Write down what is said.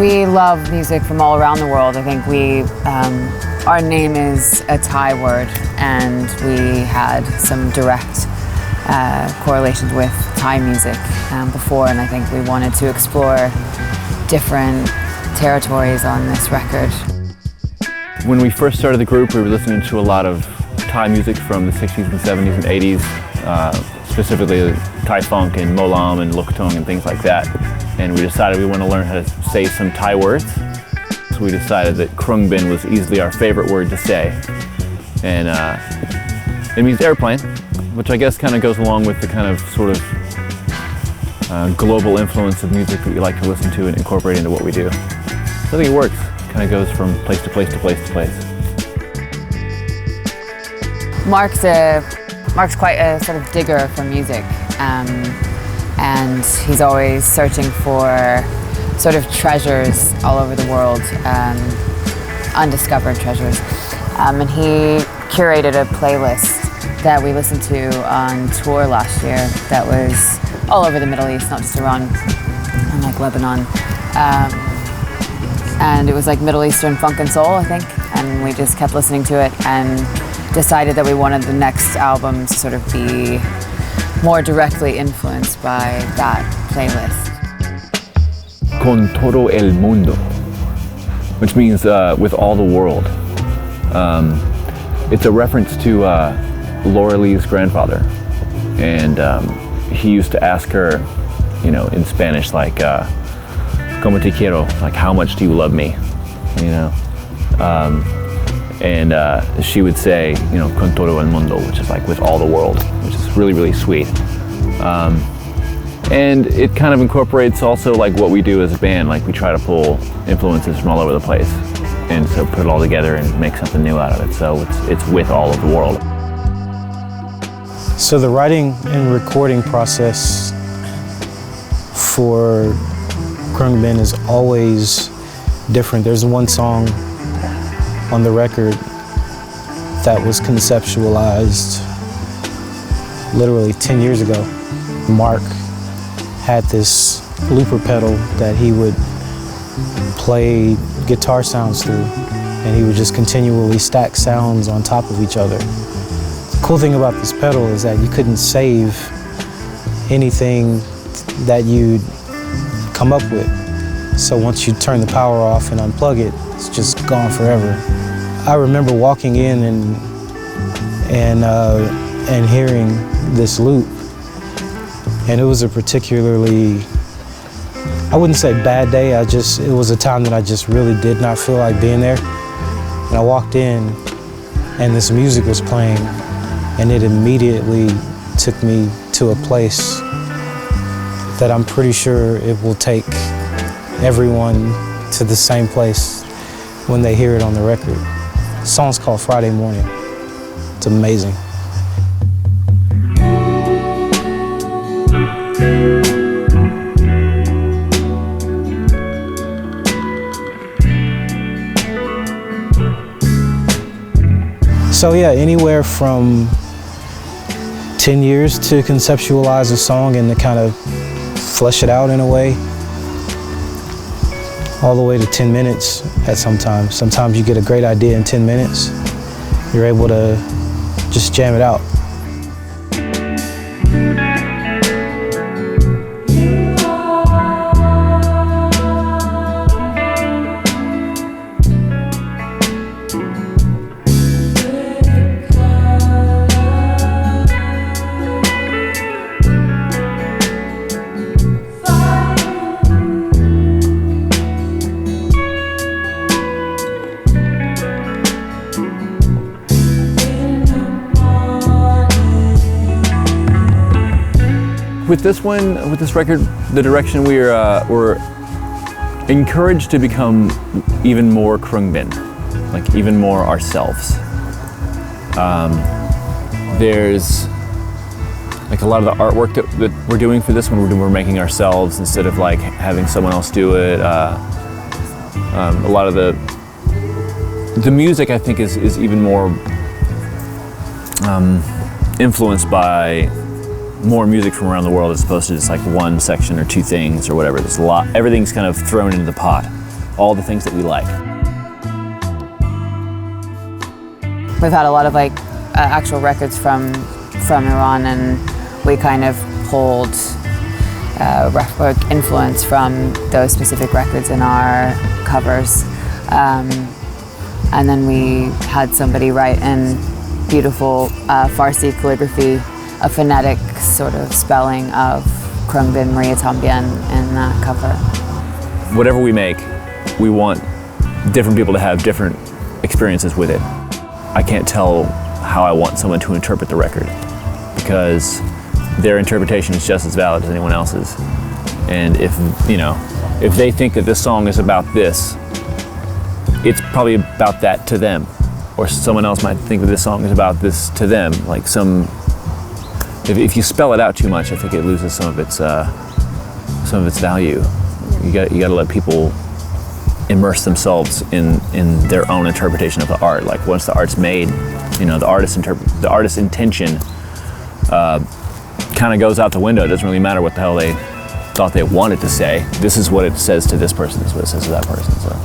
We love music from all around the world. I think our name is a Thai word, and we had some direct correlations with Thai music before, and I think we wanted to explore different territories on this record. When we first started the group, we were listening to a lot of Thai music from the 60s and 70s and 80s, specifically Thai funk and molam and luktong and things like that. And we decided we want to learn how to say some Thai words. So we decided that Khruangbin was easily our favorite word to say. And it means airplane, which I guess kind of goes along with the kind of sort of global influence of music that we like to listen to and incorporate into what we do. So I think it works. It kind of goes from place to place to place to place. Mark's quite a sort of digger for music, and he's always searching for sort of treasures all over the world, undiscovered treasures. And he curated a playlist that we listened to on tour last year that was all over the Middle East, not just Iran and like Lebanon. And it was like Middle Eastern funk and soul, I think, and we just kept listening to it and decided that we wanted the next album to sort of be more directly influenced by that playlist. Con Todo El Mundo, which means with all the world. It's a reference to Laura Lee's grandfather, and he used to ask her, you know, in Spanish, like, "Como te quiero?" Like, how much do you love me? You know, and she would say, you know, "Con todo el mundo," which is like with all the world, which is really, really sweet. And it kind of incorporates also like what we do as a band. Like we try to pull influences from all over the place, and so put it all together and make something new out of it. So it's with all of the world. So the writing and recording process for Khruangbin is always different. There's one song on the record that was conceptualized literally 10 years ago. Mark had this looper pedal that he would play guitar sounds through, and he would just continually stack sounds on top of each other. The cool thing about this pedal is that you couldn't save anything that you'd come up with. So once you turn the power off and unplug it, it's just gone forever. I remember walking in and hearing this loop, and it was a particularly, I wouldn't say bad day, it was a time that I just really did not feel like being there. And I walked in and this music was playing, and it immediately took me to a place that I'm pretty sure it will take everyone to the same place when they hear it on the record. The song's called Friday Morning. It's amazing. So yeah, anywhere from 10 years to conceptualize a song and to kind of flesh it out in a way, all the way to 10 minutes at sometimes. Sometimes you get a great idea in 10 minutes. You're able to just jam it out. With this record, the direction we're encouraged to become even more Khruangbin, like even more ourselves. There's like a lot of the artwork that we're doing for this one, we're making ourselves instead of like having someone else do it. A lot of the music, I think, is even more influenced by more music from around the world as opposed to just like one section or two things or whatever. There's a lot, everything's kind of thrown into the pot. all the things that we like. We've had a lot of like actual records from Iran, and we kind of pulled influence from those specific records in our covers. And then we had somebody write in beautiful Farsi calligraphy, a phonetic sort of spelling of Khruangbin Maria Tambien in that cover. Whatever we make, we want different people to have different experiences with it. I can't tell how I want someone to interpret the record, because their interpretation is just as valid as anyone else's. And if they think that this song is about this, it's probably about that to them. Or someone else might think that this song is about this to them. Like if you spell it out too much, I think it loses some of its value. You got to let people immerse themselves in their own interpretation of the art. Like once the art's made, the artist's intention kind of goes out the window. It doesn't really matter what the hell they thought they wanted to say. This is what it says to this person. This is what it says to that person. So.